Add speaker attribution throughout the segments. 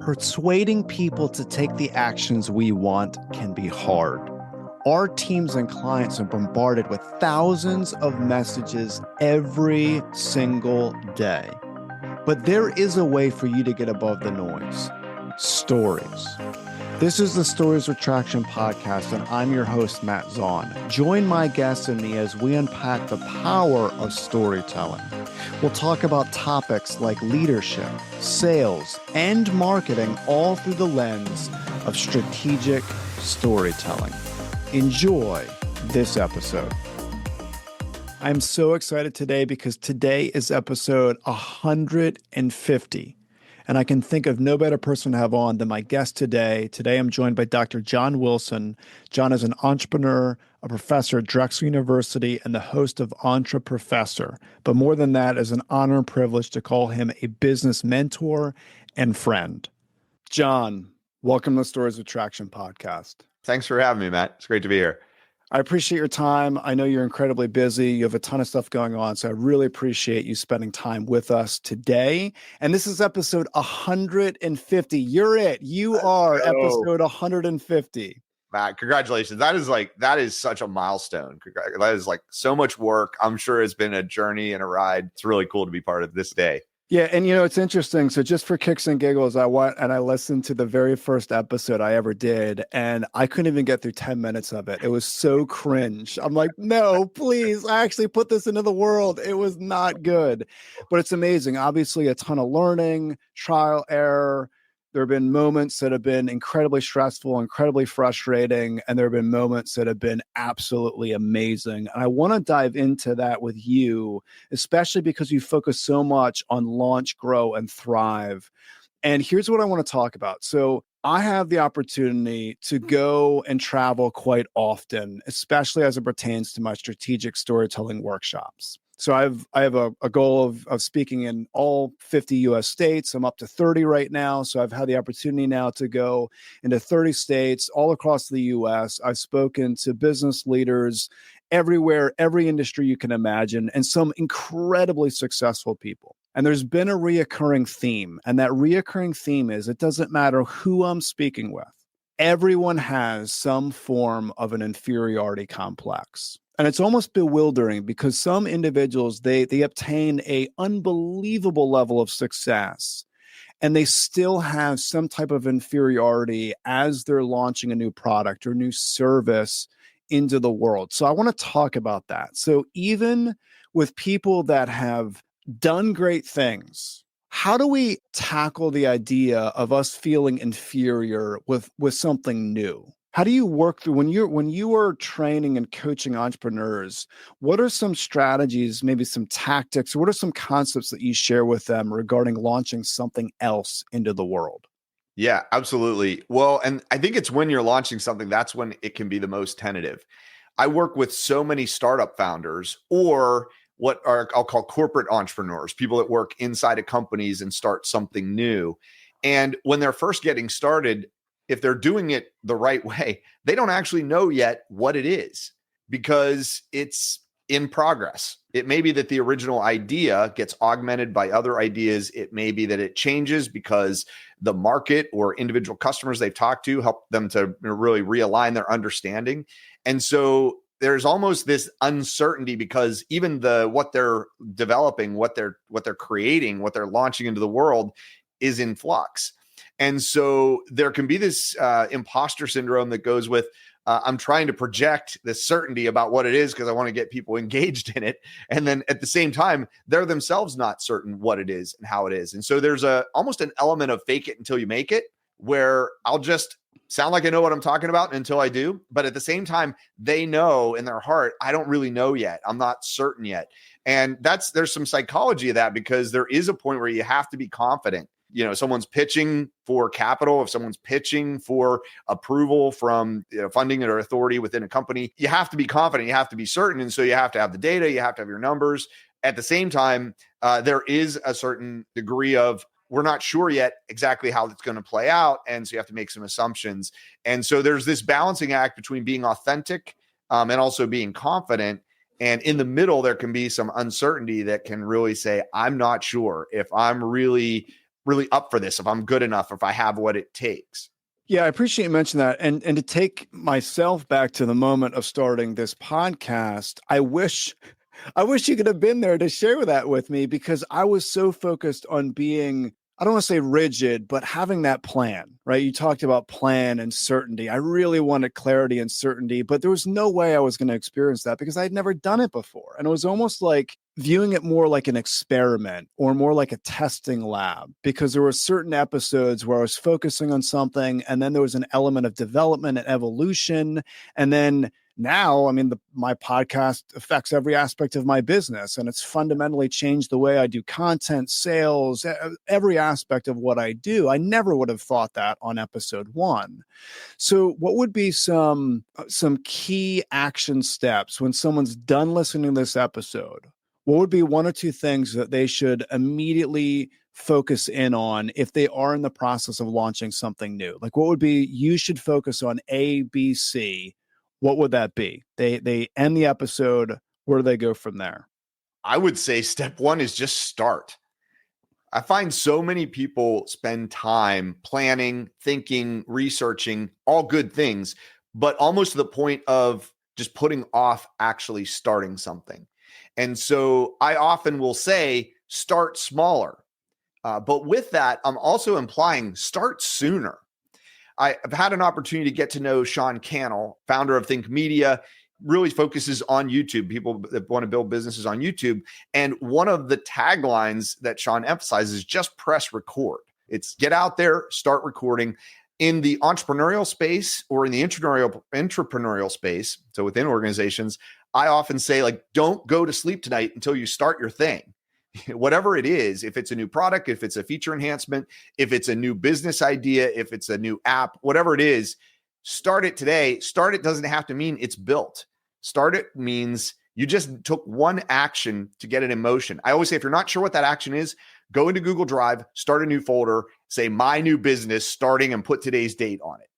Speaker 1: Persuading people to take the actions we want can be hard. Our teams and clients are bombarded with thousands of messages every single day. But there is a way for you to get above the noise. Stories. This is the Stories with Traction podcast, and I'm your host, Matt Zaun. Join my guests and me as we unpack the power of storytelling. We'll talk about topics like leadership, sales, and marketing, all through the lens of strategic storytelling. Enjoy this episode. I'm so excited today because today is episode 150. And I can think of no better person to have on than my guest today. Today, I'm joined by Dr. John Wilson. John is an entrepreneur, a professor at Drexel University, and the host of Entreprofessor. But more than that, it's an honor and privilege to call him a business mentor and friend. John, welcome to the Stories of Traction podcast.
Speaker 2: Thanks for having me, Matt. It's great to be here.
Speaker 1: I appreciate your time. I know you're incredibly busy. You have a ton of stuff going on. So I really appreciate you spending time with us today. And this is episode 150. You're it. You are episode 150.
Speaker 2: Matt, congratulations. That is such a milestone. That is like so much work. I'm sure it's been a journey and a ride. It's really cool to be part of this day.
Speaker 1: Yeah. And, you know, it's interesting. So just for kicks and giggles, I went and I listened to the very first episode I ever did, and I couldn't even get through 10 minutes of it. It was so cringe. I'm like, no, please, I actually put this into the world. It was not good, but it's amazing. Obviously, a ton of learning, trial, error. There have been moments that have been incredibly stressful, incredibly frustrating, and there have been moments that have been absolutely amazing. And I want to dive into that with you, especially because you focus so much on launch, grow, and thrive. And here's what I want to talk about. So I have the opportunity to go and travel quite often, especially as it pertains to my strategic storytelling workshops. So I have a goal of speaking in all 50 US states. I'm up to 30 right now. So I've had the opportunity now to go into 30 states all across the US. I've spoken to business leaders everywhere, every industry you can imagine, and some incredibly successful people. And there's been a reoccurring theme. And that reoccurring theme is it doesn't matter who I'm speaking with. Everyone has some form of an inferiority complex. And it's almost bewildering because some individuals, they obtain an unbelievable level of success, and they still have some type of inferiority as they're launching a new product or new service into the world. So I want to talk about that. So even with people that have done great things, how do we tackle the idea of us feeling inferior with something new? How do you work through when you are training and coaching entrepreneurs? What are some strategies, maybe some tactics? What are some concepts that you share with them regarding launching something else into the world?
Speaker 2: Yeah, absolutely. Well, and I think it's when you're launching something, that's when it can be the most tentative. I work with so many startup founders, or what I'll call corporate entrepreneurs, people that work inside of companies and start something new. And when they're first getting started, if they're doing it the right way, they don't actually know yet what it is because it's in progress. It may be that the original idea gets augmented by other ideas. It may be that it changes because the market or individual customers they've talked to help them to really realign their understanding. And so there's almost this uncertainty because even what they're developing, what they're creating, what they're launching into the world is in flux. And so there can be this imposter syndrome that goes with, I'm trying to project this certainty about what it is because I want to get people engaged in it. And then at the same time, they're themselves not certain what it is and how it is. And so there's almost an element of fake it until you make it, where I'll just sound like I know what I'm talking about until I do. But at the same time, they know in their heart, I don't really know yet. I'm not certain yet. And there's some psychology of that because there is a point where you have to be confident. You know, someone's pitching for capital, if someone's pitching for approval from funding or authority within a company, you have to be confident, you have to be certain. And so you have to have the data, you have to have your numbers. At the same time, there is a certain degree of, we're not sure yet exactly how it's going to play out. And so you have to make some assumptions. And so there's this balancing act between being authentic and also being confident. And in the middle, there can be some uncertainty that can really say, I'm not sure if I'm really really up for this, if I'm good enough, if I have what it takes.
Speaker 1: Yeah, I appreciate you mentioning that. And to take myself back to the moment of starting this podcast, I wish you could have been there to share that with me, because I was so focused on being, I don't want to say rigid, but having that plan, right? You talked about plan and certainty. I really wanted clarity and certainty, but there was no way I was going to experience that because I'd never done it before. And it was almost like viewing it more like an experiment or more like a testing lab, because there were certain episodes where I was focusing on something, and then there was an element of development and evolution. And then now, I mean, my podcast affects every aspect of my business, and it's fundamentally changed the way I do content, sales, every aspect of what I do. I never would have thought that on episode 1. So what would be some key action steps when someone's done listening to this episode? What would be 1 or 2 things that they should immediately focus in on if they are in the process of launching something new? Like, what would be, you should focus on A, B, C? What would that be? They end the episode. Where do they go from there?
Speaker 2: I would say step 1 is just start. I find so many people spend time planning, thinking, researching, all good things, but almost to the point of just putting off actually starting something. And so I often will say, start smaller. But with that, I'm also implying start sooner. I've had an opportunity to get to know Sean Cannell, founder of Think Media, really focuses on YouTube, people that want to build businesses on YouTube. And one of the taglines that Sean emphasizes is just press record. It's get out there, start recording. In the entrepreneurial space or in the entrepreneurial space, so within organizations, I often say, like, don't go to sleep tonight until you start your thing. Whatever it is, if it's a new product, if it's a feature enhancement, if it's a new business idea, if it's a new app, whatever it is, start it today. Start it doesn't have to mean it's built. Start it means you just took one action to get it in motion. I always say, if you're not sure what that action is, go into Google Drive, start a new folder, say my new business starting, and put today's date on it.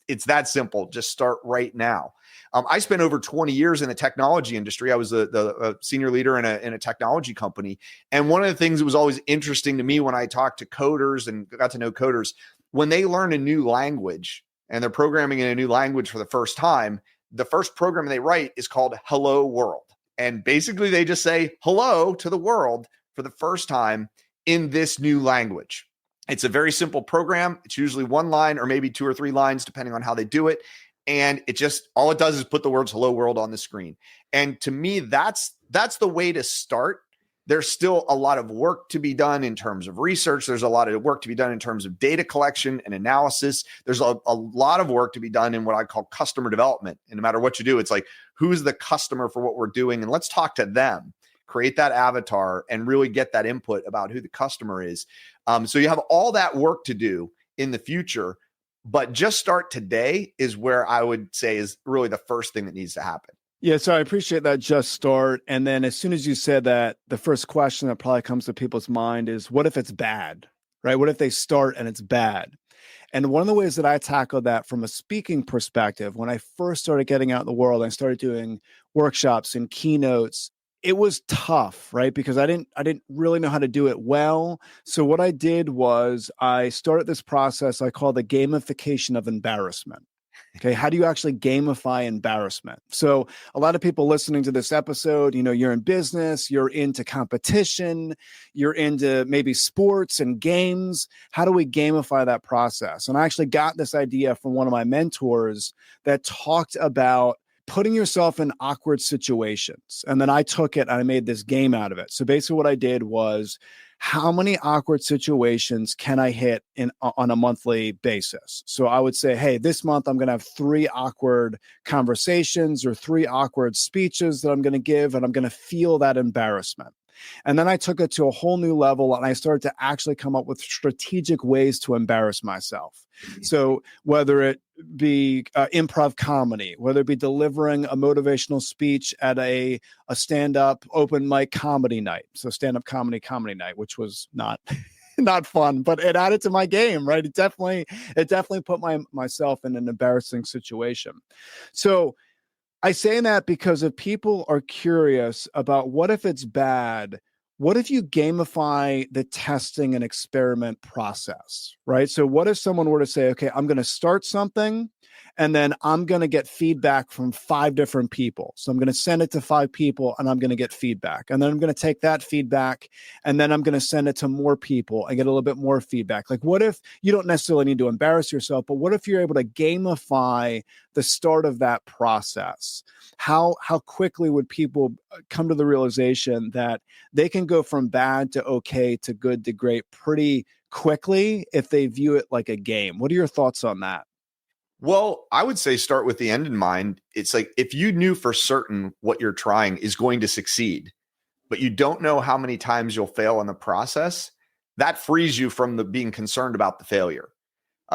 Speaker 2: It's that simple. Just start right now. I spent over 20 years in the technology industry. I was the senior leader in a technology company. And one of the things that was always interesting to me when I talked to coders and got to know coders, when they learn a new language and they're programming in a new language for the first time, the first program they write is called Hello World. And basically they just say hello to the world for the first time in this new language. It's a very simple program. It's usually 1 line or maybe 2 or 3 lines, depending on how they do it. And it just, all it does is put the words hello world on the screen. And to me, that's the way to start. There's still a lot of work to be done in terms of research. There's a lot of work to be done in terms of data collection and analysis. There's a lot of work to be done in what I call customer development. And no matter what you do, it's like, who's the customer for what we're doing? And let's talk to them, create that avatar, and really get that input about who the customer is. So you have all that work to do in the future, but just start today is where I would say is really the first thing that needs to happen.
Speaker 1: Yeah, so I appreciate that, just start. And then as soon as you said that, the first question that probably comes to people's mind is, what if it's bad, right? What if they start and it's bad? And one of the ways that I tackled that from a speaking perspective, when I first started getting out in the world, I started doing workshops and keynotes. It was tough, right? Because I didn't really know how to do it well. So what I did was I started this process I call the gamification of embarrassment. Okay, how do you actually gamify embarrassment? So a lot of people listening to this episode, you're in business, you're into competition, you're into maybe sports and games. How do we gamify that process? And I actually got this idea from one of my mentors that talked about putting yourself in awkward situations. And then I took it and I made this game out of it. So basically what I did was, how many awkward situations can I hit on a monthly basis? So I would say, hey, this month I'm going to have 3 awkward conversations or 3 awkward speeches that I'm going to give, and I'm going to feel that embarrassment. And then I took it to a whole new level, and I started to actually come up with strategic ways to embarrass myself. So whether it be improv comedy, whether it be delivering a motivational speech at a stand-up open mic comedy night, so stand-up comedy night, which was not fun, but it added to my game, right? It definitely put myself in an embarrassing situation. So I say that because if people are curious about what if it's bad, what if you gamify the testing and experiment process, right? So what if someone were to say, okay, I'm going to start something and then I'm going to get feedback from 5 different people. So I'm going to send it to 5 people and I'm going to get feedback. And then I'm going to take that feedback and then I'm going to send it to more people and get a little bit more feedback. Like, what if you don't necessarily need to embarrass yourself, but what if you're able to gamify the start of that process? How quickly would people come to the realization that they can go from bad to okay to good to great pretty quickly if they view it like a game? What are your thoughts on that?
Speaker 2: Well, I would say start with the end in mind. It's like if you knew for certain what you're trying is going to succeed, but you don't know how many times you'll fail in the process, that frees you from the being concerned about the failure.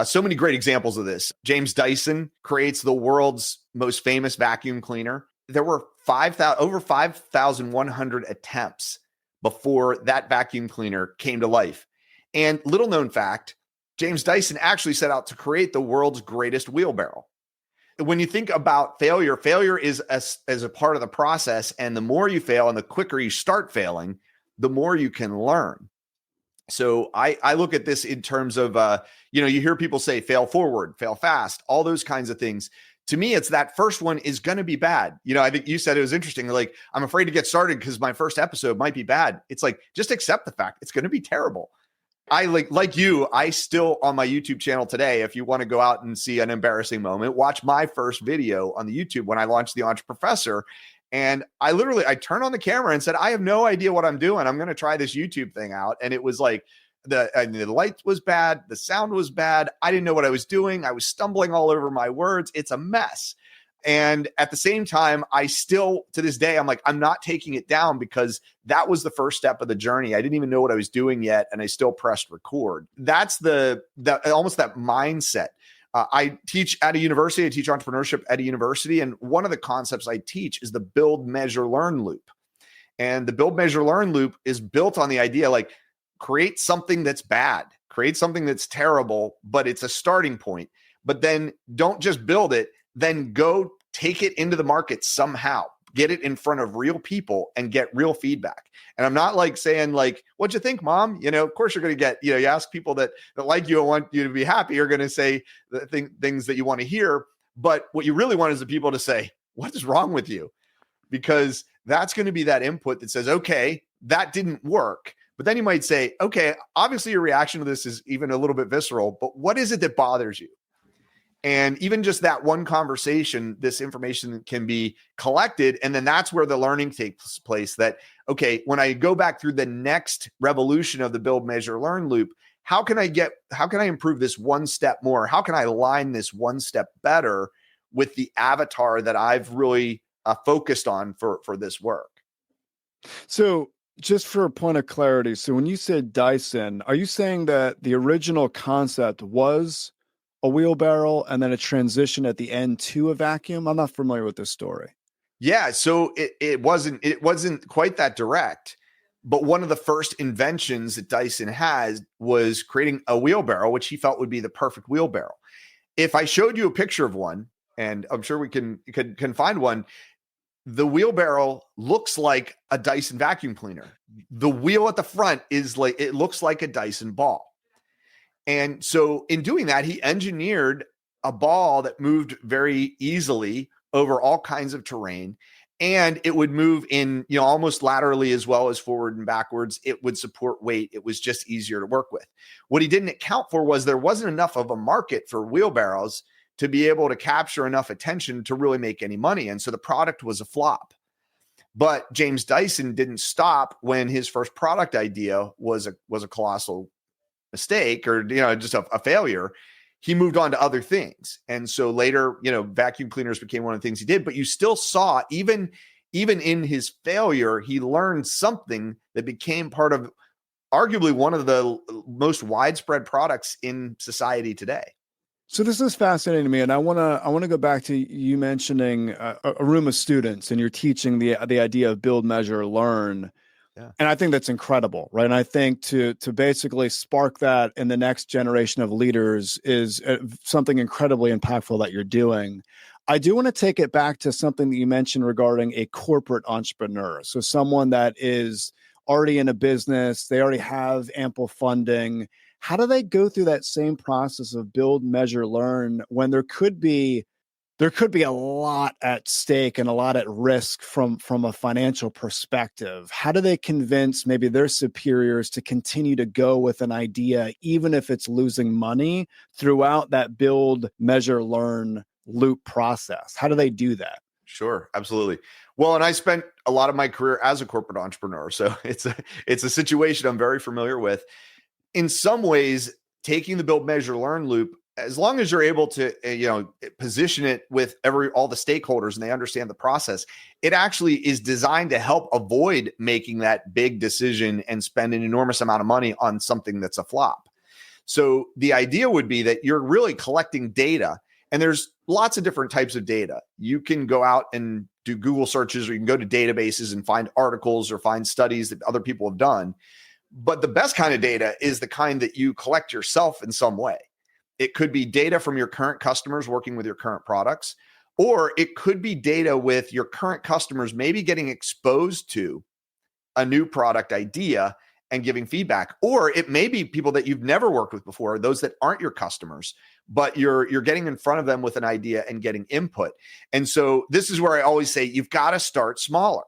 Speaker 2: So many great examples of this. James Dyson creates the world's most famous vacuum cleaner. There were over 5,100 attempts before that vacuum cleaner came to life. And little known fact, James Dyson actually set out to create the world's greatest wheelbarrow. When you think about failure, failure is as a part of the process. And the more you fail and the quicker you start failing, the more you can learn. So I look at this in terms of, you hear people say fail forward, fail fast, all those kinds of things. To me, it's that first one is going to be bad. I think you said it was interesting. Like, I'm afraid to get started because my first episode might be bad. It's like, just accept the fact it's going to be terrible. I like you, I still on my YouTube channel today, if you want to go out and see an embarrassing moment, watch my first video on the YouTube when I launched the Entreprofessor. And I turned on the camera and said, I have no idea what I'm doing. I'm going to try this YouTube thing out. And it was like the light was bad. The sound was bad. I didn't know what I was doing. I was stumbling all over my words. It's a mess. And at the same time, I still, to this day, I'm like, I'm not taking it down because that was the first step of the journey. I didn't even know what I was doing yet. And I still pressed record. That's the almost that mindset. I teach at a university. I teach entrepreneurship at a university. And one of the concepts I teach is the build, measure, learn loop. And the build, measure, learn loop is built on the idea, like, create something that's bad, create something that's terrible, but it's a starting point. But then don't just build it, then go take it into the market somehow, get it in front of real people and get real feedback. And I'm not like saying like, what'd you think, mom? Of course you're going to get, you ask people that like you and want you to be happy, you're going to say the things that you want to hear. But what you really want is the people to say, what is wrong with you? Because that's going to be that input that says, okay, that didn't work. But then you might say, okay, obviously your reaction to this is even a little bit visceral, but what is it that bothers you? And even just that one conversation, this information can be collected. And then that's where the learning takes place. That, okay, when I go back through the next revolution of the build, measure, learn loop, how can I improve this one step more? How can I align this one step better with the avatar that I've really focused on for this work?
Speaker 1: So just for a point of clarity, so when you said Dyson, are you saying that the original concept was a wheelbarrow and then a transition at the end to a vacuum? I'm not familiar with this story.
Speaker 2: Yeah, so it wasn't quite that direct, but one of the first inventions that Dyson has was creating a wheelbarrow, which he felt would be the perfect wheelbarrow. If I showed you a picture of one, and I'm sure we can find one, the wheelbarrow looks like a Dyson vacuum cleaner. The wheel at the front it looks like a Dyson ball. And so in doing that, he engineered a ball that moved very easily over all kinds of terrain. And it would move in, almost laterally as well as forward and backwards. It would support weight. It was just easier to work with. What he didn't account for was there wasn't enough of a market for wheelbarrows to be able to capture enough attention to really make any money. And so the product was a flop. But James Dyson didn't stop when his first product idea was a colossal mistake or just a failure. He moved on to other things. And so later, vacuum cleaners became one of the things he did, but you still saw even in his failure, he learned something that became part of arguably one of the most widespread products in society today.
Speaker 1: So this is fascinating to me, and I want to go back to you mentioning a room of students, and you're teaching the idea of build, measure, learn. Yeah. And I think that's incredible, right? And I think to basically spark that in the next generation of leaders is something incredibly impactful that you're doing. I do want to take it back to something that you mentioned regarding a corporate entrepreneur. So someone that is already in a business, they already have ample funding. How do they go through that same process of build, measure, learn when there could be a lot at stake and a lot at risk from a financial perspective? How do they convince maybe their superiors to continue to go with an idea, even if it's losing money, throughout that build, measure, learn loop process? How do they do that?
Speaker 2: Sure, absolutely. Well, and I spent a lot of my career as a corporate entrepreneur, so it's a situation I'm very familiar with. In some ways, taking the build, measure, learn loop, as long as you're able to position it with all the stakeholders and they understand the process, it actually is designed to help avoid making that big decision and spend an enormous amount of money on something that's a flop. So the idea would be that you're really collecting data, and there's lots of different types of data. You can go out and do Google searches, or you can go to databases and find articles or find studies that other people have done. But the best kind of data is the kind that you collect yourself in some way. It could be data from your current customers working with your current products, or it could be data with your current customers maybe getting exposed to a new product idea and giving feedback. Or it may be people that you've never worked with before, those that aren't your customers, but you're getting in front of them with an idea and getting input. And so this is where I always say you've got to start smaller,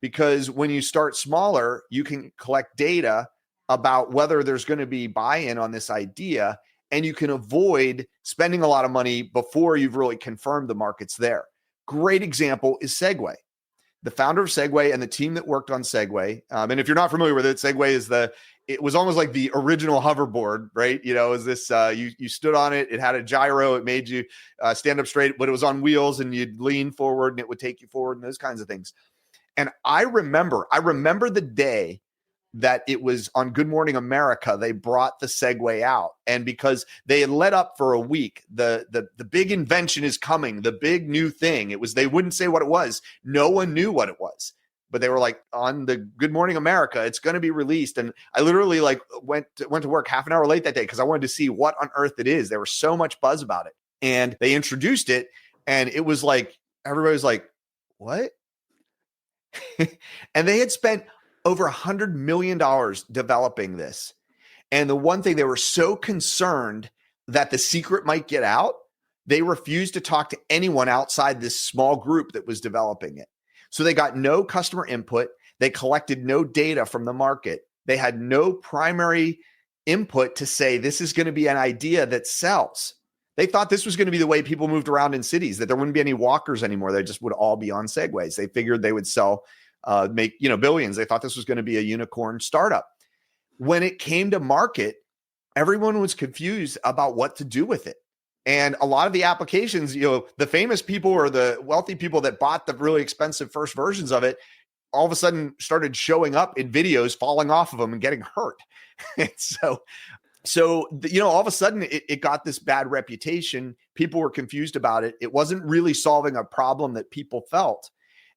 Speaker 2: because when you start smaller, you can collect data about whether there's going to be buy-in on this idea, and you can avoid spending a lot of money before you've really confirmed the market's there. Great example is Segway. The founder of Segway and the team that worked on Segway, and if you're not familiar with it, Segway it was almost like the original hoverboard, right? It was this, you stood on it, it had a gyro, it made you stand up straight, but it was on wheels and you'd lean forward and it would take you forward and those kinds of things. And I remember the day that it was on Good Morning America, they brought the Segway out. And because they had let up for a week, the big invention is coming, the big new thing. They wouldn't say what it was. No one knew what it was. But they were like, on the Good Morning America, it's going to be released. And I literally went to work half an hour late that day because I wanted to see what on earth it is. There was so much buzz about it. And they introduced it, and it was like, everybody was like, what? And they had spent over $100 million developing this. And the one thing, they were so concerned that the secret might get out, they refused to talk to anyone outside this small group that was developing it. So they got no customer input. They collected no data from the market. They had no primary input to say, this is going to be an idea that sells. They thought this was going to be the way people moved around in cities, that there wouldn't be any walkers anymore. They just would all be on Segways. They figured they would sell, make billions. They thought this was going to be a unicorn startup. When it came to market, everyone was confused about what to do with it. And a lot of the applications, the famous people or the wealthy people that bought the really expensive first versions of it, all of a sudden started showing up in videos, falling off of them and getting hurt. And so all of a sudden it got this bad reputation. People were confused about it. It wasn't really solving a problem that people felt.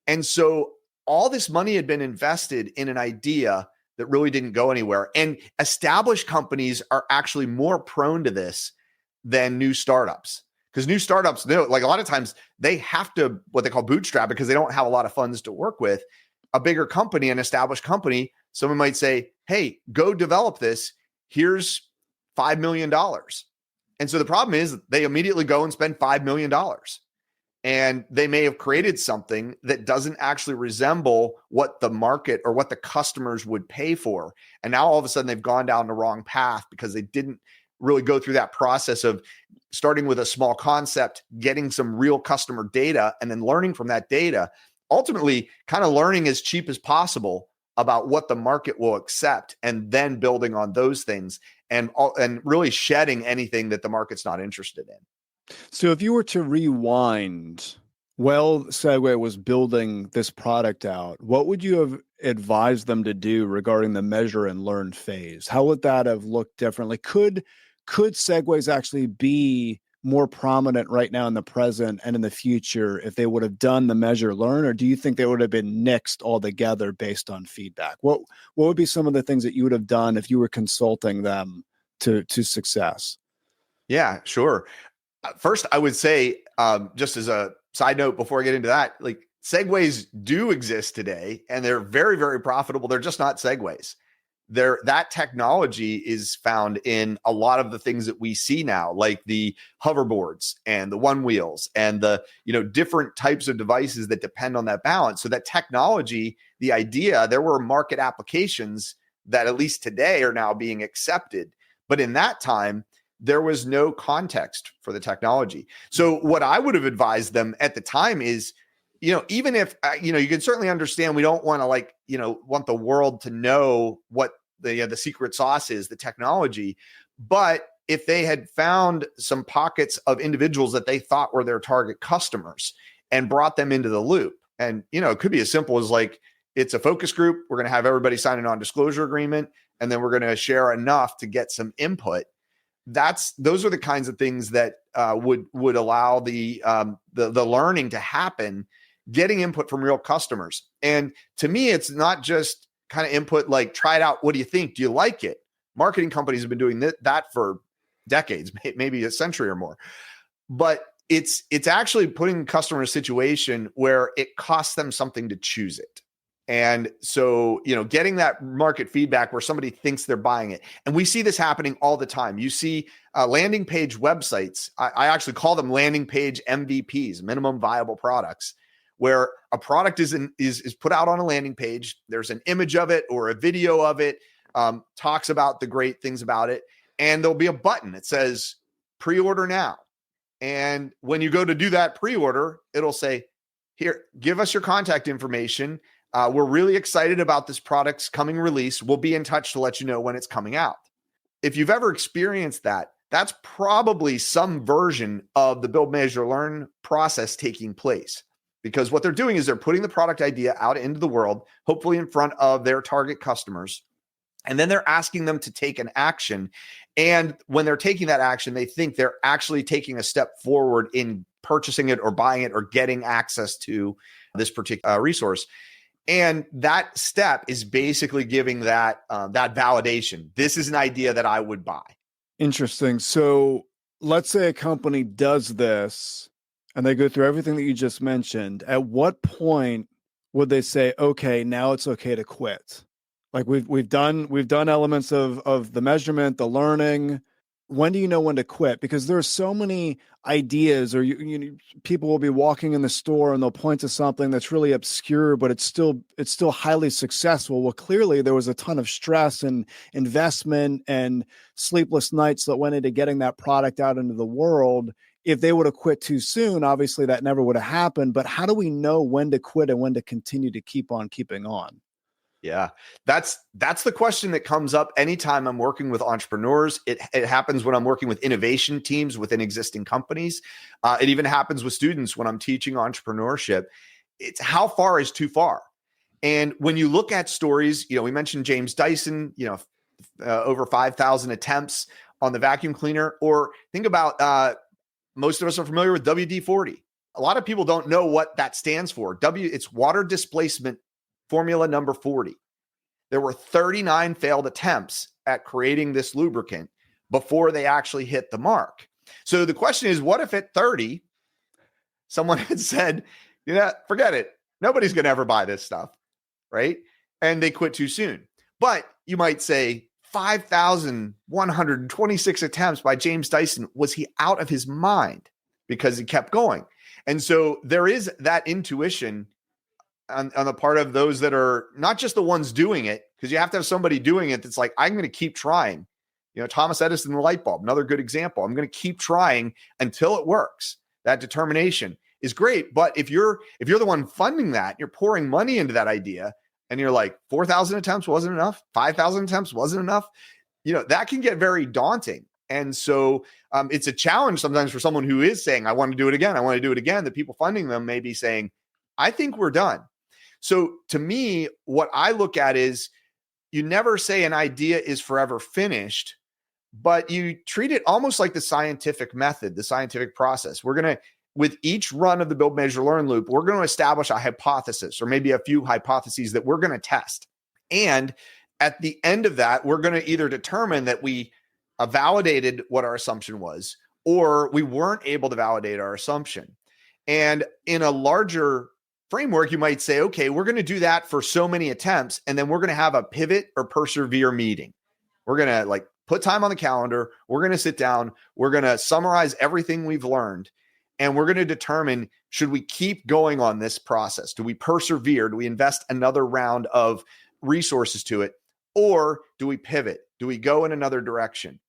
Speaker 2: And so all this money had been invested in an idea that really didn't go anywhere. And established companies are actually more prone to this than new startups, because new startups, like a lot of times they have to, what they call bootstrap, because they don't have a lot of funds to work with. A bigger company, an established company, someone might say, hey, go develop this. Here's $5 million. And so the problem is they immediately go and spend $5 million. And they may have created something that doesn't actually resemble what the market or what the customers would pay for. And now all of a sudden they've gone down the wrong path because they didn't really go through that process of starting with a small concept, getting some real customer data, and then learning from that data, ultimately kind of learning as cheap as possible about what the market will accept, and then building on those things and really shedding anything that the market's not interested in.
Speaker 1: So if you were to rewind, Segway was building this product out, what would you have advised them to do regarding the measure and learn phase? How would that have looked differently? Could Segways actually be more prominent right now in the present and in the future if they would have done the measure learn, or do you think they would have been nixed altogether based on feedback? What would be some of the things that you would have done if you were consulting them to success?
Speaker 2: Yeah, sure. First, I would say, just as a side note before I get into that, like Segways do exist today, and they're very, very profitable. They're just not Segways. That technology is found in a lot of the things that we see now, like the hoverboards and the one wheels and the different types of devices that depend on that balance. So that technology, the idea, there were market applications that at least today are now being accepted. But in that time, there was no context for the technology. So what I would have advised them at the time is, even if, you can certainly understand, we don't want to want the world to know what the secret sauce is, the technology. But if they had found some pockets of individuals that they thought were their target customers and brought them into the loop, and, it could be as simple as it's a focus group. We're going to have everybody sign a non-disclosure agreement, and then we're going to share enough to get some input. Those are the kinds of things that would allow the learning to happen, getting input from real customers. And to me, it's not just kind of input like, try it out. What do you think? Do you like it? Marketing companies have been doing that for decades, maybe a century or more. But it's actually putting customers in a situation where it costs them something to choose it. And so, getting that market feedback where somebody thinks they're buying it. And we see this happening all the time. You see landing page websites. I actually call them landing page MVPs, minimum viable products, where a product is put out on a landing page. There's an image of it or a video of it, talks about the great things about it. And there'll be a button that says pre-order now. And when you go to do that pre-order, it'll say, here, give us your contact information. We're really excited about this product's coming release. We'll be in touch to let you know when it's coming out. If you've ever experienced that, that's probably some version of the build, measure, learn process taking place. Because what they're doing is they're putting the product idea out into the world, hopefully in front of their target customers. And then they're asking them to take an action. And when they're taking that action, they think they're actually taking a step forward in purchasing it or buying it or getting access to this particular resource. And that step is basically giving that validation. This is an idea that I would buy.
Speaker 1: Interesting. So let's say a company does this and they go through everything that you just mentioned. At what point would they say, okay, now it's okay to quit? Like we've done elements of the measurement, the learning. When do you know when to quit? Because there are so many ideas, or people will be walking in the store and they'll point to something that's really obscure, but it's still highly successful. Well, clearly there was a ton of stress and investment and sleepless nights that went into getting that product out into the world. If they would have quit too soon, obviously that never would have happened. But how do we know when to quit and when to continue to keep on keeping on?
Speaker 2: Yeah, that's the question that comes up anytime I'm working with entrepreneurs. It happens when I'm working with innovation teams within existing companies. It even happens with students when I'm teaching entrepreneurship. It's how far is too far. And when you look at stories, we mentioned James Dyson, over 5,000 attempts on the vacuum cleaner. Or think about most of us are familiar with WD-40. A lot of people don't know what that stands for. It's water displacement formula number 40. There were 39 failed attempts at creating this lubricant before they actually hit the mark. So the question is, what if at 30, someone had said, forget it. Nobody's going to ever buy this stuff, right? And they quit too soon. But you might say 5,126 attempts by James Dyson. Was he out of his mind? Because he kept going. And so there is that intuition on the part of those that are not just the ones doing it, because you have to have somebody doing it that's like, I'm going to keep trying. Thomas Edison, the light bulb, another good example. I'm going to keep trying until it works. That determination is great. But if you're the one funding that, you're pouring money into that idea, and you're like, 4,000 attempts wasn't enough, 5,000 attempts wasn't enough, that can get very daunting. And so it's a challenge sometimes for someone who is saying, I want to do it again. I want to do it again. The people funding them may be saying, I think we're done. So to me, what I look at is, you never say an idea is forever finished, but you treat it almost like the scientific method, the scientific process. With each run of the build, measure, learn loop, we're going to establish a hypothesis, or maybe a few hypotheses that we're going to test. And at the end of that, we're going to either determine that we validated what our assumption was, or we weren't able to validate our assumption. And in a larger framework, you might say, okay, we're going to do that for so many attempts, and then we're going to have a pivot or persevere meeting. We're going to like put time on the calendar. We're going to sit down. We're going to summarize everything we've learned, and we're going to determine, should we keep going on this process? Do we persevere? Do we invest another round of resources to it? Or do we pivot? Do we go in another direction?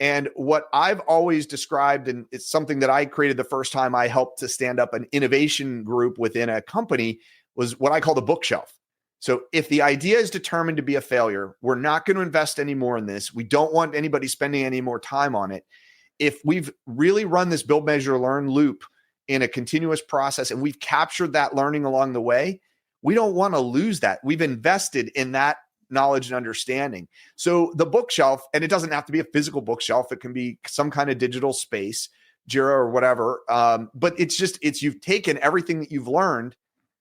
Speaker 2: And what I've always described, and it's something that I created the first time I helped to stand up an innovation group within a company, was what I call the bookshelf. So if the idea is determined to be a failure, we're not going to invest any more in this. We don't want anybody spending any more time on it. If we've really run this build, measure, learn loop in a continuous process, and we've captured that learning along the way, we don't want to lose that. We've invested in that knowledge and understanding. So the bookshelf, and it doesn't have to be a physical bookshelf. It can be some kind of digital space, Jira or whatever. But it's you've taken everything that you've learned.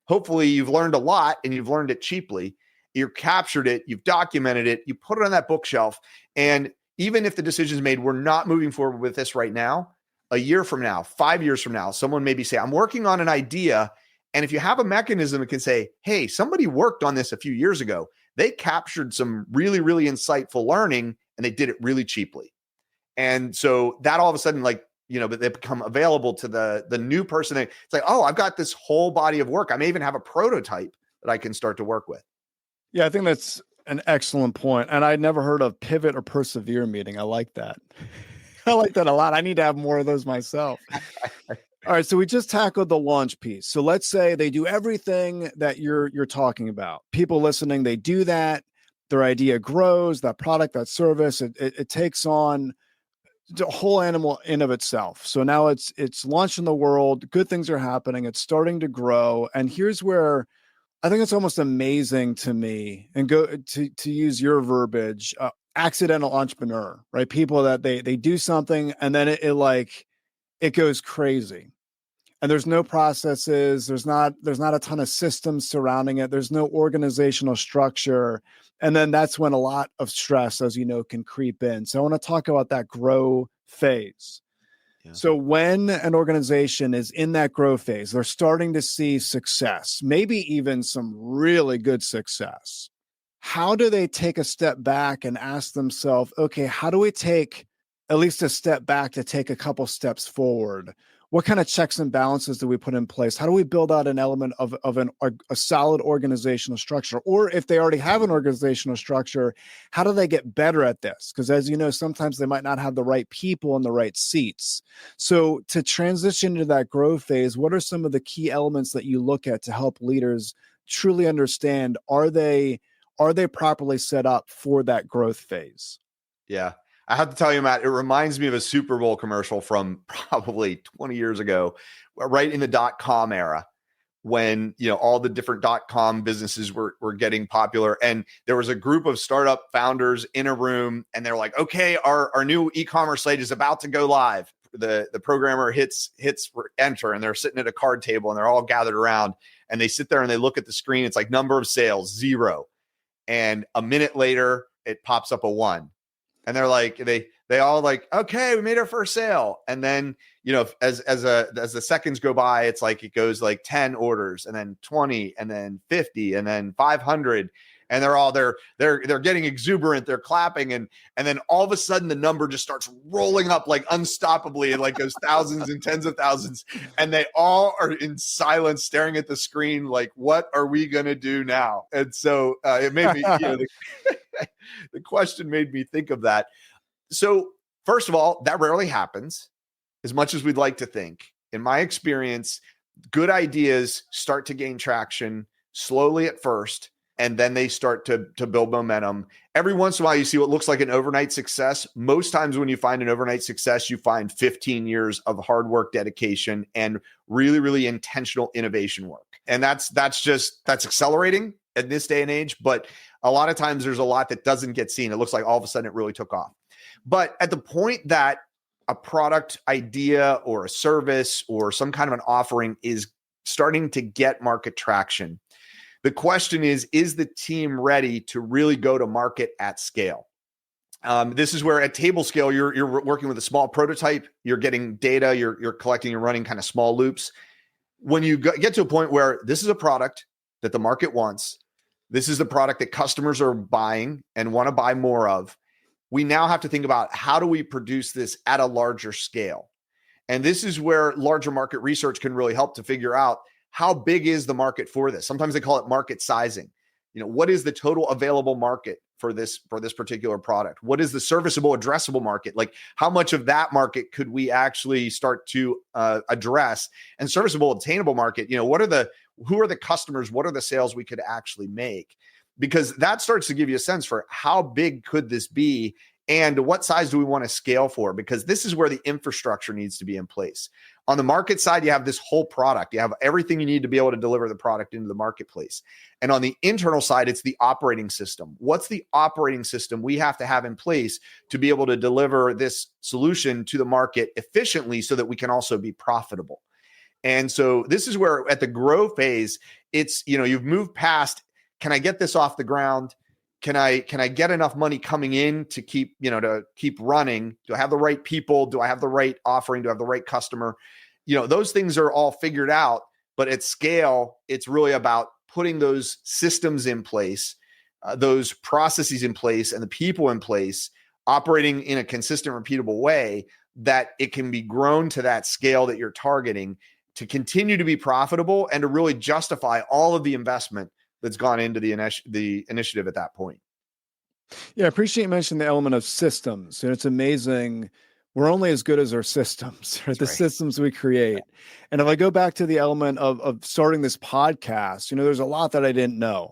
Speaker 2: Hopefully you've learned a lot and you've learned it cheaply. You've captured it, you've documented it, you put it on that bookshelf. And even if the decision is made, we're not moving forward with this right now, a year from now, 5 years from now, someone maybe say, I'm working on an idea. And if you have a mechanism that can say, hey, somebody worked on this a few years ago, they captured some really, really insightful learning and they did it really cheaply. And so that all of a sudden, like, they become available to the new person. It's like, oh, I've got this whole body of work. I may even have a prototype that I can start to work with.
Speaker 1: Yeah, I think that's an excellent point. And I'd never heard of pivot or persevere meeting. I like that. I like that a lot. I need to have more of those myself. All right, so we just tackled the launch piece. So let's say they do everything that you're talking about. People listening, they do that. Their idea grows, that product, that service, it takes on the whole animal in of itself. So now it's launched in the world. Good things are happening. It's starting to grow. And here's where I think it's almost amazing to me, and go to use your verbiage, accidental entrepreneur, right? People that they do something and then it goes crazy. And there's no processes. There's not a ton of systems surrounding it. There's no organizational structure. And then that's when a lot of stress, as you know, can creep in. So I want to talk about that grow phase. Yeah. So when an organization is in that grow phase, they're starting to see success, maybe even some really good success. How do they take a step back and ask themselves, okay, how do we take at least a step back to take a couple steps forward? What kind of checks and balances do we put in place? How do we build out an element of a solid organizational structure? Or if they already have an organizational structure, how do they get better at this? Because as you know, sometimes they might not have the right people in the right seats. So to transition to that growth phase, what are some of the key elements that you look at to help leaders truly understand, are they properly set up for that growth phase?
Speaker 2: Yeah. I have to tell you, Matt, it reminds me of a Super Bowl commercial from probably 20 years ago, right in the .com era, when all the different .com businesses were getting popular, and there was a group of startup founders in a room, and they're like, "Okay, our new e-commerce site is about to go live." The programmer hits enter, and they're sitting at a card table, and they're all gathered around, and they sit there and they look at the screen. It's like number of sales 0, and a minute later, it pops up a 1. And they're like, they all like, okay, we made our first sale. And then, as the seconds go by, it's like, it goes like 10 orders, and then 20, and then 50, and then 500. And they're getting exuberant. They're clapping. And then all of a sudden the number just starts rolling up like unstoppably. It like goes thousands and tens of thousands. And they all are in silence staring at the screen. Like, what are we going to do now? And so it made me, the question made me think of that. So first of all, that rarely happens as much as we'd like to think. In my experience, good ideas start to gain traction slowly at first, and then they start to build momentum. Every once in a while, you see what looks like an overnight success. Most times when you find an overnight success, you find 15 years of hard work, dedication, and really, really intentional innovation work. And that's accelerating in this day and age. But a lot of times there's a lot that doesn't get seen. It looks like all of a sudden it really took off. But at the point that a product idea or a service or some kind of an offering is starting to get market traction, the question is the team ready to really go to market at scale? This is where at table scale, you're working with a small prototype, you're getting data, you're collecting, you're running kind of small loops. when you get to a point where this is a product that the market wants, this is the product that customers are buying and want to buy more of, we now have to think about how do we produce this at a larger scale? And this is where larger market research can really help to figure out how big is the market for this. Sometimes they call it market sizing. What is the total available market for this particular product? What is the serviceable addressable market? Like, how much of that market could we actually start to address? And serviceable attainable market, who are the customers? What are the sales we could actually make? Because that starts to give you a sense for how big could this be and what size do we want to scale for? Because this is where the infrastructure needs to be in place. On the market side, you have this whole product. You have everything you need to be able to deliver the product into the marketplace. And on the internal side, it's the operating system. What's the operating system we have to have in place to be able to deliver this solution to the market efficiently so that we can also be profitable? And so this is where at the grow phase, it's, you've moved past, can I get this off the ground? Can I get enough money coming in to keep running? Do I have the right people? Do I have the right offering? Do I have the right customer? Those things are all figured out, but at scale, it's really about putting those systems in place, those processes in place, and the people in place, operating in a consistent, repeatable way that it can be grown to that scale that you're targeting to continue to be profitable and to really justify all of the investment that's gone into the initiative at that point.
Speaker 1: Yeah, I appreciate you mentioning the element of systems. And it's amazing. We're only as good as our systems, right? The systems we create. And if I go back to the element of starting this podcast, there's a lot that I didn't know,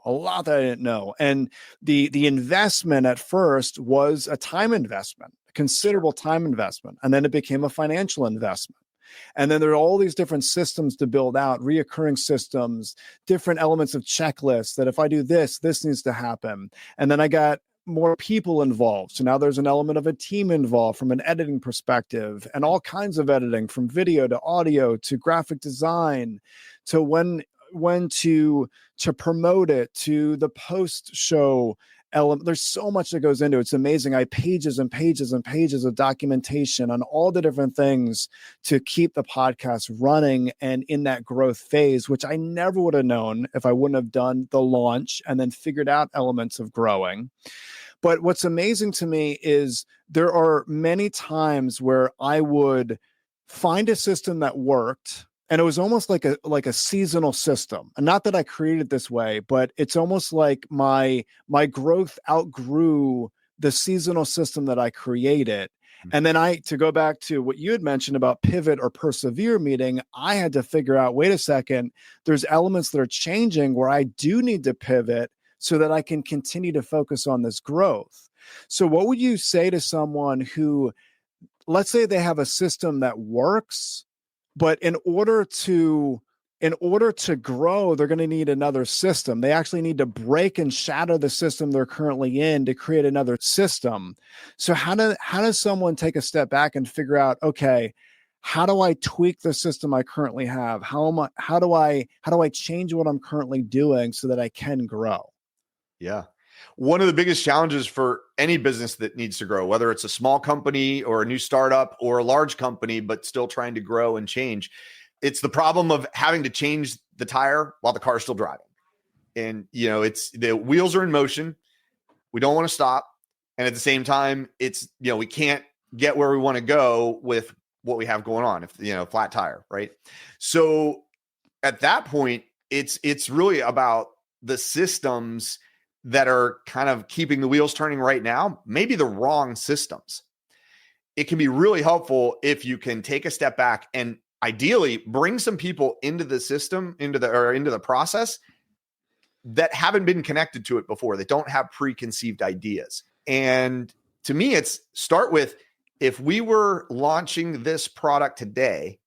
Speaker 1: And the investment at first was a time investment, a considerable time investment. And then it became a financial investment. And then there are all these different systems to build out, reoccurring systems, different elements of checklists that if I do this, this needs to happen. And then I got more people involved. So now there's an element of a team involved from an editing perspective and all kinds of editing, from video to audio to graphic design to when to promote it, to the post show element. There's so much that goes into it. It's amazing. I have pages and pages and pages of documentation on all the different things to keep the podcast running and in that growth phase, which I never would have known if I wouldn't have done the launch and then figured out elements of growing. But what's amazing to me is there are many times where I would find a system that worked, and it was almost like a seasonal system. And not that I created this way, but it's almost like my growth outgrew the seasonal system that I created. And then to go back to what you had mentioned about pivot or persevere meeting, I had to figure out, wait a second, there's elements that are changing where I do need to pivot so that I can continue to focus on this growth. So what would you say to someone who, let's say they have a system that works, but in order to grow, they're going to need another system. They actually need to break and shatter the system they're currently in to create another system. So how does someone take a step back and figure out, okay, how do I tweak the system I currently have? How do I change what I'm currently doing so that I can grow?
Speaker 2: Yeah. One of the biggest challenges for any business that needs to grow, whether it's a small company or a new startup or a large company, but still trying to grow and change, it's the problem of having to change the tire while the car is still driving. And, it's the wheels are in motion. We don't want to stop. And at the same time, it's, we can't get where we want to go with what we have going on, if, flat tire, right? So at that point, it's really about the systems that are kind of keeping the wheels turning right now, maybe the wrong systems. It can be really helpful if you can take a step back and ideally bring some people into the system, into the process that haven't been connected to it before, that don't have preconceived ideas. And to me, it's start with, if we were launching this product today,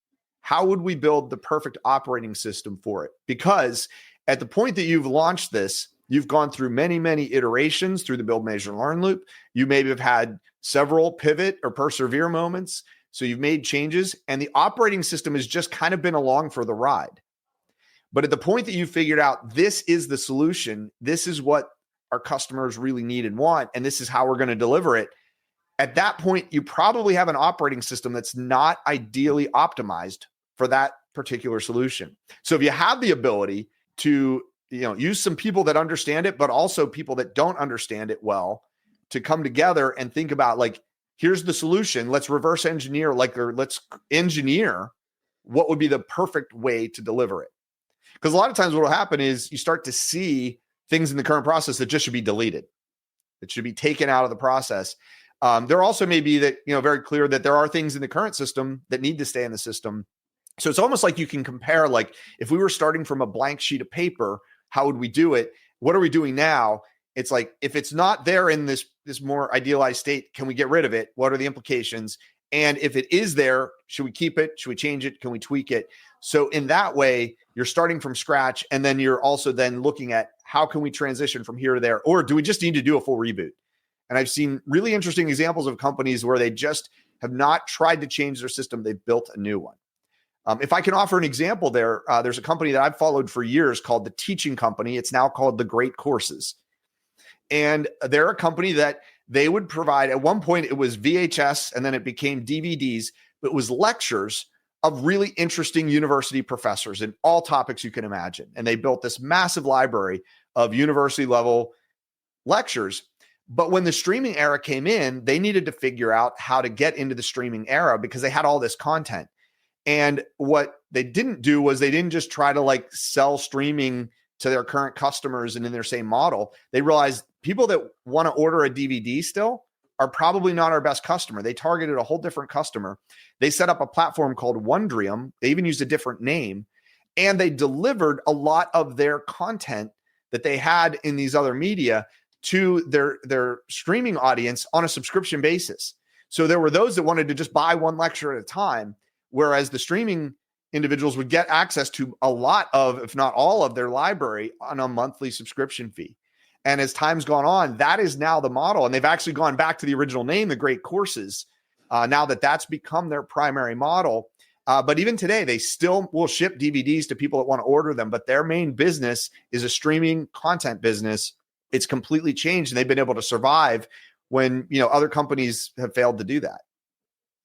Speaker 2: how would we build the perfect operating system for it? Because at the point that you've launched this, you've gone through many, many iterations through the build, measure, and learn loop. You maybe have had several pivot or persevere moments. So you've made changes, and the operating system has just kind of been along for the ride. But at the point that you figured out this is the solution, this is what our customers really need and want, and this is how we're going to deliver it, at that point, you probably have an operating system that's not ideally optimized for that particular solution. So if you have the ability to, use some people that understand it, but also people that don't understand it well to come together and think about like, here's the solution. Let's reverse engineer, or let's engineer what would be the perfect way to deliver it. Because a lot of times what will happen is you start to see things in the current process that just should be deleted. It should be taken out of the process. There also may be that, very clear that there are things in the current system that need to stay in the system. So it's almost like you can compare, like if we were starting from a blank sheet of paper, how would we do it? What are we doing now? It's like, if it's not there in this more idealized state, can we get rid of it? What are the implications? And if it is there, should we keep it? Should we change it? Can we tweak it? So in that way, you're starting from scratch. And then you're also then looking at how can we transition from here to there? Or do we just need to do a full reboot? And I've seen really interesting examples of companies where they just have not tried to change their system. They've built a new one. If I can offer an example there's a company that I've followed for years called The Teaching Company. It's now called The Great Courses. And they're a company that they would provide, at one point it was VHS and then it became DVDs, but it was lectures of really interesting university professors in all topics you can imagine. And they built this massive library of university level lectures. But when the streaming era came in, they needed to figure out how to get into the streaming era because they had all this content. And what they didn't do was they didn't just try to like sell streaming to their current customers and in their same model. They realized people that want to order a DVD still are probably not our best customer. They targeted a whole different customer. They set up a platform called Wondrium. They even used a different name, and they delivered a lot of their content that they had in these other media to their streaming audience on a subscription basis. So there were those that wanted to just buy one lecture at a time, whereas the streaming individuals would get access to a lot of, if not all of their library on a monthly subscription fee. And as time's gone on, that is now the model. And they've actually gone back to the original name, The Great Courses, now that that's become their primary model. But even today, they still will ship DVDs to people that want to order them. But their main business is a streaming content business. It's completely changed. And they've been able to survive when, other companies have failed to do that.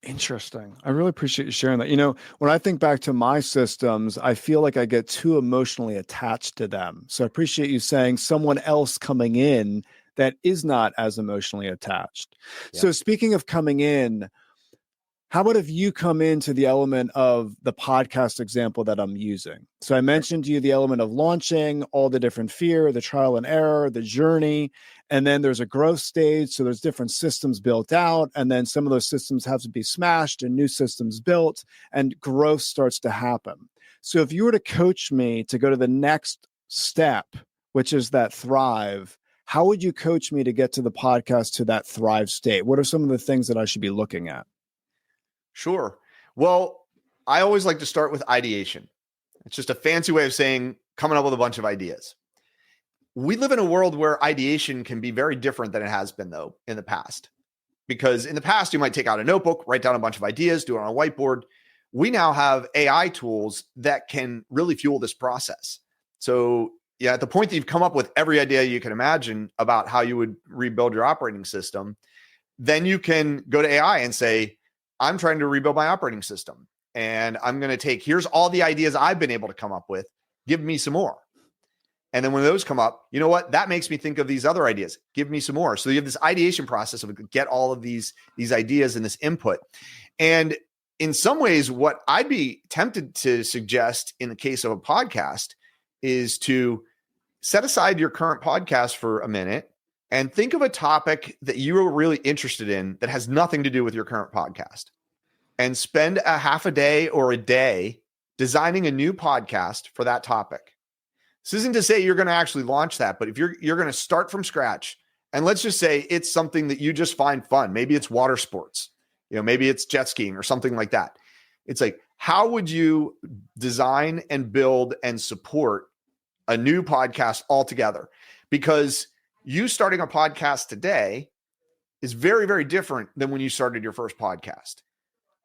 Speaker 1: Interesting. I really appreciate you sharing that. When I think back to my systems, I feel like I get too emotionally attached to them. So I appreciate you saying someone else coming in that is not as emotionally attached. Yeah. So speaking of coming in, how about if you come into the element of the podcast example that I'm using? So I mentioned to you the element of launching, all the different fear, the trial and error, the journey, and then there's a growth stage. So there's different systems built out, and then some of those systems have to be smashed and new systems built, and growth starts to happen. So if you were to coach me to go to the next step, which is that thrive, how would you coach me to get to the podcast to that thrive state? What are some of the things that I should be looking at?
Speaker 2: Sure. Well, I always like to start with ideation. It's just a fancy way of saying coming up with a bunch of ideas. We live in a world where ideation can be very different than it has been, though, in the past. Because in the past, you might take out a notebook, write down a bunch of ideas, do it on a whiteboard. We now have AI tools that can really fuel this process. So, yeah, at the point that you've come up with every idea you can imagine about how you would rebuild your operating system, then you can go to AI and say, I'm trying to rebuild my operating system, and I'm going to take, here's all the ideas I've been able to come up with. Give me some more. And then when those come up, you know what? That makes me think of these other ideas. Give me some more. So you have this ideation process of get all of these ideas and this input. And in some ways, what I'd be tempted to suggest in the case of a podcast is to set aside your current podcast for a minute and think of a topic that you're really interested in that has nothing to do with your current podcast, and spend a half a day or a day designing a new podcast for that topic. This isn't to say you're going to actually launch that, but if you're going to start from scratch, and let's just say it's something that you just find fun. Maybe it's water sports, maybe it's jet skiing or something like that. It's like, how would you design and build and support a new podcast altogether? Because you starting a podcast today is very, very different than when you started your first podcast.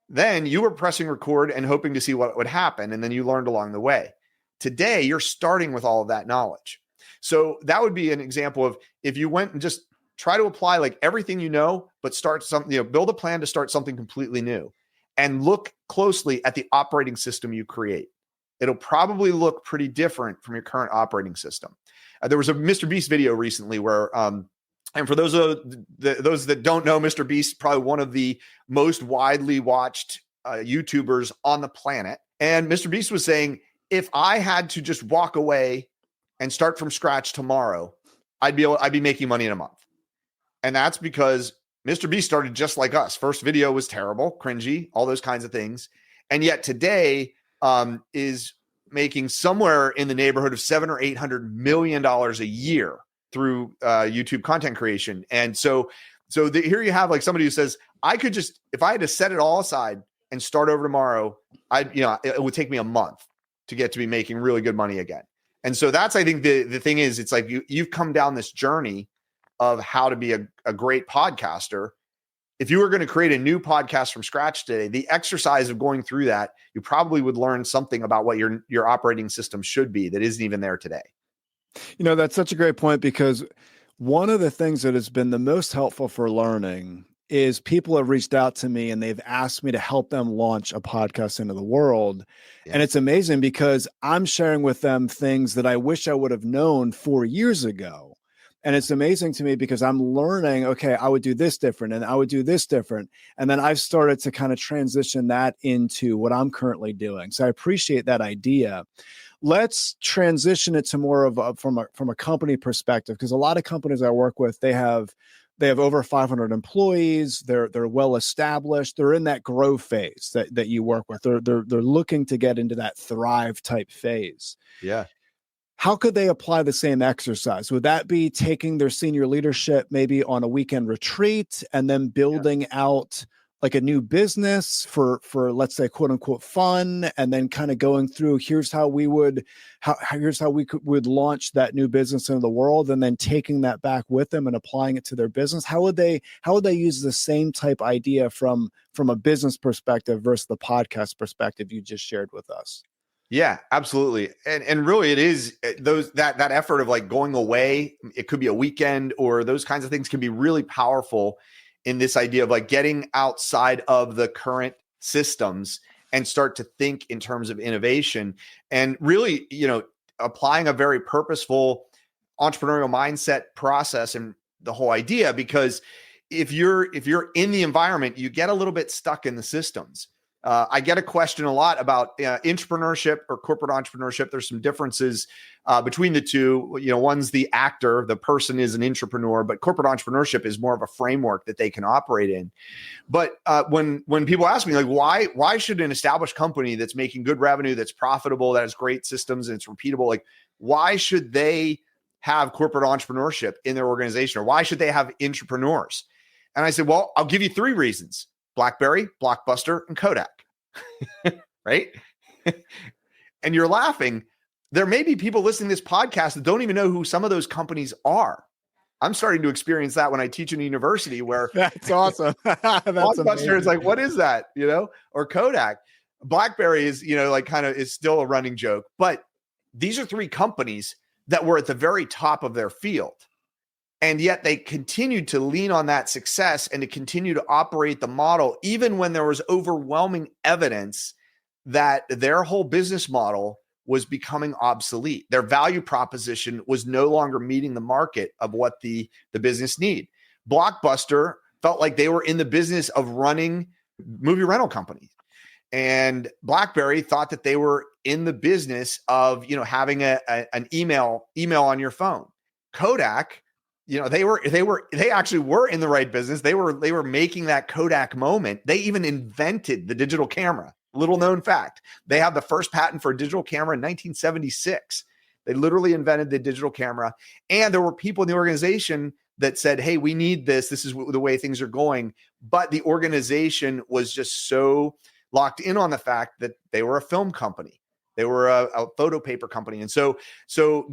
Speaker 2: Then you were pressing record and hoping to see what would happen, and then you learned along the way. Today, you're starting with all of that knowledge. So that would be an example of if you went and just try to apply like everything but start something, build a plan to start something completely new. and look closely at the operating system you create. It'll probably look pretty different from your current operating system. There was a Mr. Beast video recently where, and for those that don't know, Mr. Beast, probably one of the most widely watched YouTubers on the planet. And Mr. Beast was saying, if I had to just walk away and start from scratch tomorrow, I'd be making money in a month. And that's because Mr. Beast started just like us. First video was terrible, cringy, all those kinds of things. And yet today is making somewhere in the neighborhood of $700 or $800 million a year through YouTube content creation. And so here you have like somebody who says, I could just, if I had to set it all aside and start over tomorrow, it would take me a month to get to be making really good money again. And so that's, I think the thing is, it's like you've come down this journey of how to be a great podcaster. If you were going to create a new podcast from scratch today, the exercise of going through that, you probably would learn something about what your operating system should be that isn't even there today.
Speaker 1: That's such a great point, because one of the things that has been the most helpful for learning is people have reached out to me and they've asked me to help them launch a podcast into the world. Yeah. And it's amazing because I'm sharing with them things that I wish I would have known 4 years ago. And it's amazing to me because I'm learning, okay, I would do this different and I would do this different. And then I've started to kind of transition that into what I'm currently doing. So I appreciate that idea. Let's transition it to more of from a company perspective, because a lot of companies I work with, they have over 500 employees. They're well established. They're in that grow phase that you work with. They're looking to get into that thrive type phase.
Speaker 2: Yeah.
Speaker 1: How could they apply the same exercise? Would that be taking their senior leadership maybe on a weekend retreat and then building out like a new business for let's say, quote unquote, fun, and then kind of going through, here's how we would launch that new business into the world, and then taking that back with them and applying it to their business? How would they use the same type idea from a business perspective versus the podcast perspective you just shared with us?
Speaker 2: Yeah, absolutely. And really it is that effort of like going away. It could be a weekend, or those kinds of things can be really powerful in this idea of like getting outside of the current systems and start to think in terms of innovation, and really, applying a very purposeful entrepreneurial mindset process and the whole idea. Because if you're in the environment, you get a little bit stuck in the systems. I get a question a lot about entrepreneurship or corporate entrepreneurship. There's some differences between the two. One's the actor, the person is an entrepreneur, but corporate entrepreneurship is more of a framework that they can operate in. But when people ask me, like, why should an established company that's making good revenue, that's profitable, that has great systems, and it's repeatable, like, why should they have corporate entrepreneurship in their organization, or why should they have entrepreneurs? And I said, well, I'll give you 3 reasons: BlackBerry, Blockbuster, and Kodak. Right? And you're laughing. There may be people listening to this podcast that don't even know who some of those companies are. I'm starting to experience that when I teach in a university, where
Speaker 1: that's awesome.
Speaker 2: Blockbuster is like, what is that? Or Kodak. BlackBerry is, is still a running joke. But these are 3 companies that were at the very top of their field. And yet they continued to lean on that success and to continue to operate the model, even when there was overwhelming evidence that their whole business model was becoming obsolete. Their value proposition was no longer meeting the market of what the business need. Blockbuster felt like they were in the business of running movie rental companies. And BlackBerry thought that they were in the business of, having an email on your phone. Kodak, they actually were in the right business. They were making that Kodak moment. They even invented the digital camera. Little known fact. They have the first patent for a digital camera in 1976. They literally invented the digital camera. And there were people in the organization that said, hey, we need this. This is the way things are going. But the organization was just so locked in on the fact that they were a film company. They were a photo paper company. And so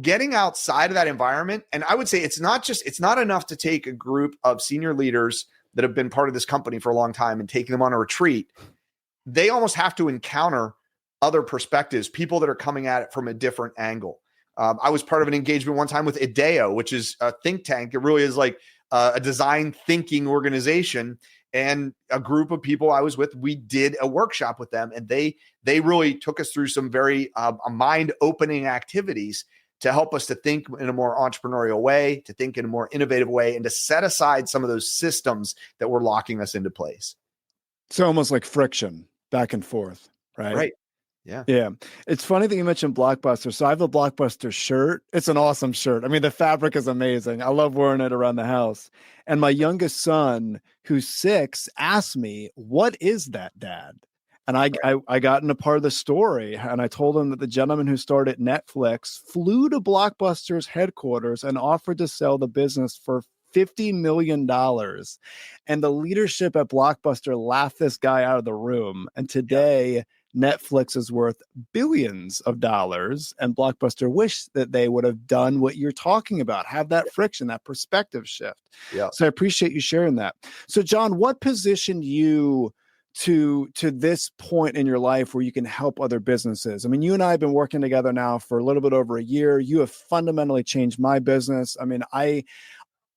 Speaker 2: getting outside of that environment, and I would say it's not enough to take a group of senior leaders that have been part of this company for a long time and taking them on a retreat. They almost have to encounter other perspectives, people that are coming at it from a different angle. I was part of an engagement one time with IDEO, which is a think tank. It really is like a design thinking organization. and a group of people I was with, we did a workshop with them, and they really took us through some very mind-opening activities to help us to think in a more entrepreneurial way, to think in a more innovative way, and to set aside some of those systems that were locking us into place.
Speaker 1: It's almost like friction back and forth, right?
Speaker 2: Right. Yeah.
Speaker 1: Yeah. It's funny that you mentioned Blockbuster. So I have a Blockbuster shirt. It's an awesome shirt. I mean, the fabric is amazing. I love wearing it around the house. And my youngest son, who's 6, asked me, "What is that, Dad?" And I got into part of the story, and I told him that the gentleman who started Netflix flew to Blockbuster's headquarters and offered to sell the business for $50 million. And the leadership at Blockbuster laughed this guy out of the room. And today, Netflix is worth billions of dollars, and Blockbuster wish that they would have done what you're talking about, have that friction, that perspective shift.
Speaker 2: Yeah.
Speaker 1: So I appreciate you sharing that. So John, what positioned you to this point in your life where you can help other businesses? I mean, you and I have been working together now for a little bit over a year. You have fundamentally changed my business. I mean,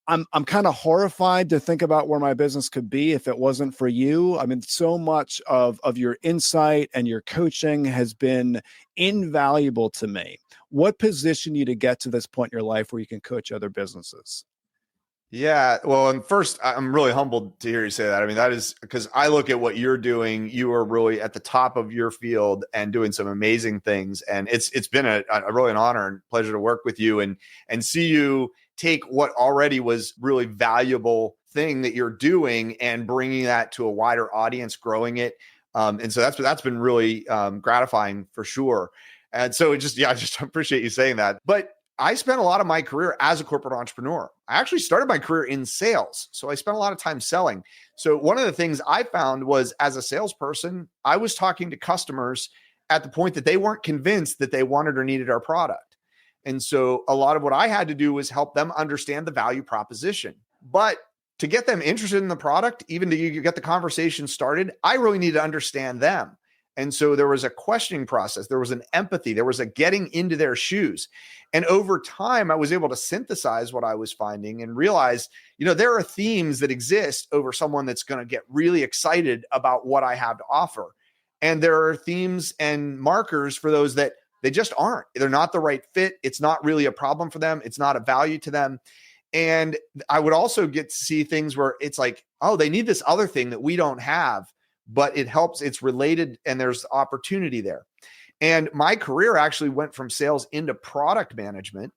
Speaker 1: I'm kind of horrified to think about where my business could be if it wasn't for you. I mean, so much of your insight and your coaching has been invaluable to me. What positioned you to get to this point in your life where you can coach other businesses?
Speaker 2: Yeah. Well, and first, I'm really humbled to hear you say that. I mean, that is because I look at what you're doing. You are really at the top of your field and doing some amazing things. And it's been a really an honor and pleasure to work with you and see you take what already was really valuable thing that you're doing and bringing that to a wider audience, growing it. And so that's been really gratifying for sure. And so I just appreciate you saying that. But I spent a lot of my career as a corporate entrepreneur. I actually started my career in sales. So I spent a lot of time selling. So one of the things I found was, as a salesperson, I was talking to customers at the point that they weren't convinced that they wanted or needed our product. And so a lot of what I had to do was help them understand the value proposition. But to get them interested in the product, even to get the conversation started, I really need to understand them. And so there was a questioning process. There was an empathy. There was a getting into their shoes. And over time, I was able to synthesize what I was finding and realize, there are themes that exist over someone that's going to get really excited about what I have to offer. And there are themes and markers for those that they just aren't. They're not the right fit. It's not really a problem for them. It's not a value to them. And I would also get to see things where it's like, oh, they need this other thing that we don't have, but it helps. It's related and there's opportunity there. And my career actually went from sales into product management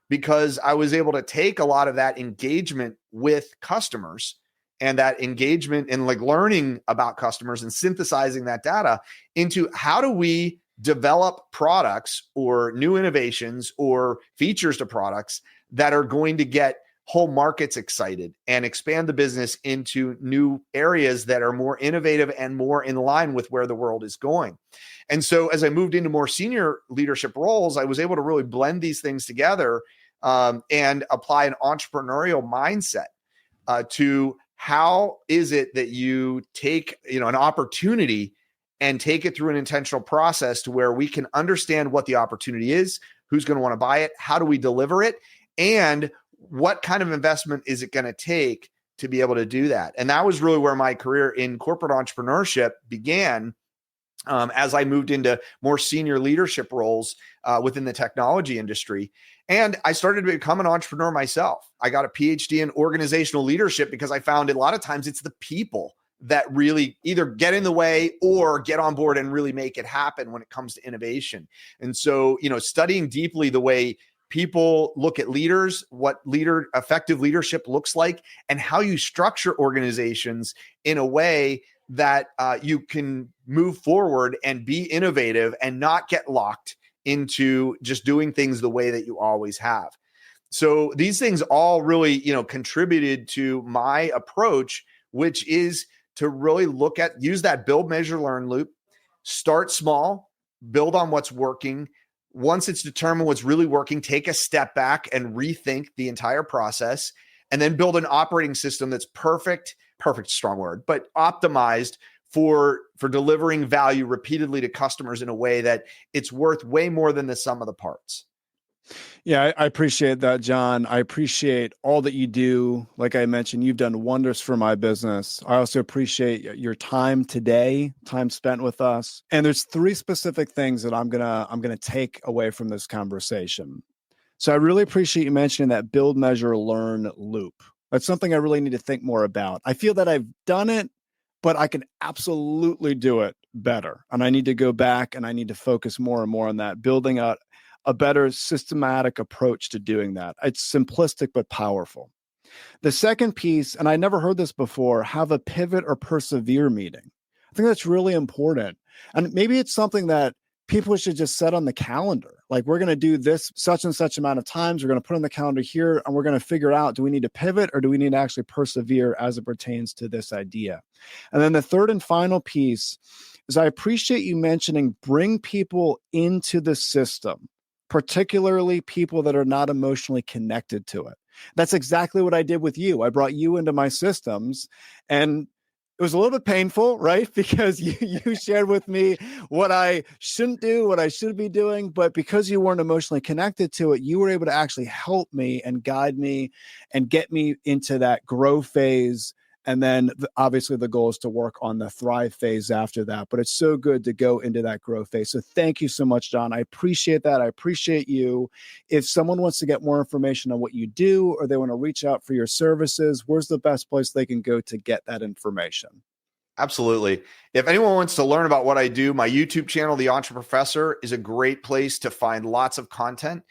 Speaker 2: because I was able to take a lot of that engagement with customers and that engagement and like learning about customers and synthesizing that data into how do we develop products or new innovations or features to products that are going to get whole markets excited and expand the business into new areas that are more innovative and more in line with where the world is going. And so as I moved into more senior leadership roles, I was able to really blend these things together and apply an entrepreneurial mindset to how is it that you take an opportunity and take it through an intentional process to where we can understand what the opportunity is, who's going to want to buy it, how do we deliver it, and what kind of investment is it going to take to be able to do that? And that was really where my career in corporate entrepreneurship began as I moved into more senior leadership roles within the technology industry. And I started to become an entrepreneur myself. I got a PhD in organizational leadership because I found a lot of times it's the people that really either get in the way or get on board and really make it happen when it comes to innovation. And so, studying deeply the way people look at leaders, what effective leadership looks like, and how you structure organizations in a way that you can move forward and be innovative and not get locked into just doing things the way that you always have. So these things all really, contributed to my approach, which is to really use that build, measure, learn loop, start small, build on what's working. Once it's determined what's really working, take a step back and rethink the entire process, and then build an operating system that's perfect, strong word, but optimized for delivering value repeatedly to customers in a way that it's worth way more than the sum of the parts.
Speaker 1: Yeah, I appreciate that, John. I appreciate all that you do. Like I mentioned, you've done wonders for my business. I also appreciate your time today, time spent with us. And there's three specific things that I'm gonna take away from this conversation. So I really appreciate you mentioning that build, measure, learn loop. That's something I really need to think more about. I feel that I've done it, but I can absolutely do it better. And I need to go back and I need to focus more and more on that, building out a better systematic approach to doing that. It's simplistic but powerful. The second piece, and I never heard this before, have a pivot or persevere meeting. I think that's really important. And maybe it's something that people should just set on the calendar. Like, we're going to do this such and such amount of times. We're going to put on the calendar here, and we're going to figure out, do we need to pivot or do we need to actually persevere as it pertains to this idea? And then the third and final piece is, I appreciate you mentioning bring people into the system, particularly people that are not emotionally connected to it. That's exactly what I did with you. I brought you into my systems, and it was a little bit painful, right? Because you shared with me what I shouldn't do, what I should be doing. But because you weren't emotionally connected to it, you were able to actually help me and guide me and get me into that grow phase. And then obviously the goal is to work on the thrive phase after that. But it's so good to go into that grow phase. So thank you so much, John. I appreciate that. I appreciate you. If someone wants to get more information on what you do, or they want to reach out for your services, where's the best place they can go to get that information?
Speaker 2: Absolutely. If anyone wants to learn about what I do, my YouTube channel, The Entre Professor, is a great place to find lots of content.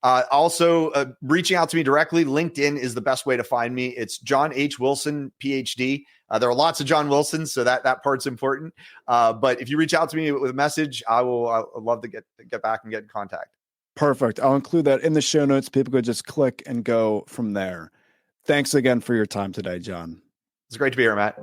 Speaker 2: Also, reaching out to me directly, LinkedIn is the best way to find me. It's John H. Wilson, PhD. There are lots of John Wilsons, so that part's important. But if you reach out to me with a message, I'd love to get back and get in contact.
Speaker 1: Perfect. I'll include that in the show notes. People could just click and go from there. Thanks again for your time today, John.
Speaker 2: It's great to be here, Matt.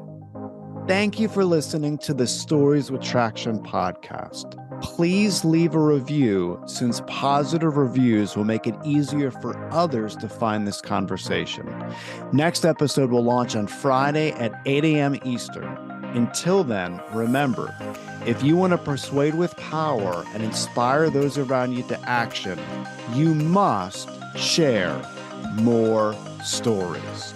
Speaker 1: Thank you for listening to the Stories with Traction podcast. Please leave a review, since positive reviews will make it easier for others to find this conversation. Next episode will launch on Friday at 8 a.m. Eastern. Until then, remember, if you want to persuade with power and inspire those around you to action, you must share more stories.